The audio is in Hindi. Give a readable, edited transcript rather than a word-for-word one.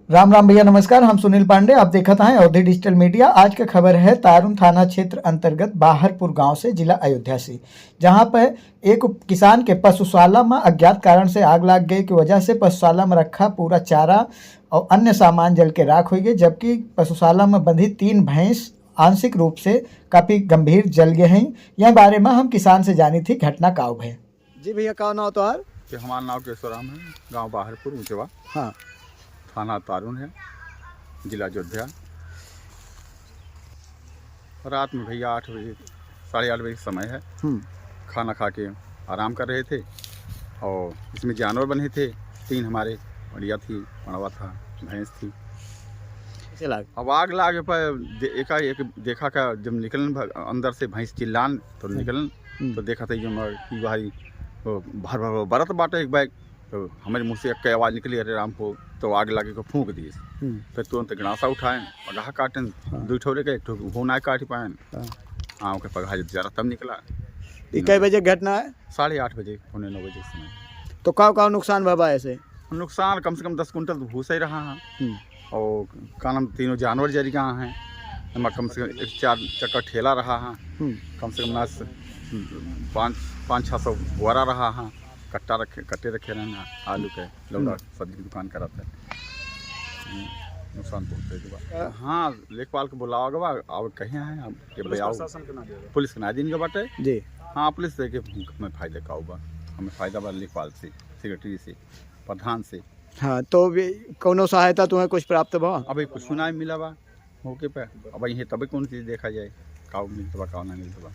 राम राम भैया, नमस्कार। हम सुनील पांडे, आप देखत हैं अवधि डिजिटल मीडिया। आज का खबर है तारुन थाना क्षेत्र अंतर्गत बाहरपुर गांव से, जिला अयोध्या से, जहां पर एक किसान के पशुशाला में अज्ञात कारण से आग लग गई की वजह से पशुशाला में रखा पूरा चारा और अन्य सामान जल के राख हो गए, जबकि पशुशाला में बंधी 3 भैंस आंशिक रूप से काफी गंभीर जल गए हैं। यह बारे में हम किसान से जानी थी घटना का है। जी भैया, का नाम तो हमारा नाम केशवराम है, गांव बाहरपुर ऊंचवा, हाँ, थाना तारुन है, जिला अयोध्या। रात में भैया 8 बजे 8:30 बजे समय है। खाना खा के आराम कर रहे थे और इसमें जानवर बने थे 3 हमारे, बढ़िया थी, मड़वा था, भैंस थी। अब आग लागे पर एक देखा का जब निकलन अंदर से भैंस चिल्लान तो निकलन तो देखा था कि भाई भर भर बरत बाटे एक बैग, तो हमारे मुँह से एक आवाज़ निकली, अरे राम को, तो आग लगे को फूंक दिए। फिर तुरंत गणासा उठाएं, पगाह काटें, 2 ठोरे के, एक ठो वो ना काट पाएँ, हाँ के पगाह जरा तब निकला। कई बजे घटना है? 8:30 बजे, 9:15 बजे समय। तो का नुकसान बाबा ऐसे? नुकसान कम से कम 10 कुंटल भूसा ही रहा है और कानम 3 जानवर जरी गए हैं, कम से कम 4 चक्कर ठेला रहा है, कम से कम 500-600 बोरा रहा है, कट्टे रखे रहना आलू के, लौड़ा सब्जी की दुकान कराता है। नुकसान पहुँचे के बाद हाँ लेखपाल को बुलावा गवा, अब कहीं हैं अब ये बजाओ, पुलिस के नादिन के बाटे जी, हाँ पुलिस देखे हमें फायदे का होगा, हमें फायदा बा लेखपाल से, सेक्रेटरी से, प्रधान से। हाँ, तो कोनो सहायता तुम्हें कुछ प्राप्त बा? अभी कुछ सुनाई मिला बा मौके पे, अब यही तभी कौन चीज़ देखा जाए, काउ मिलता बा काउ ना मिलता बा।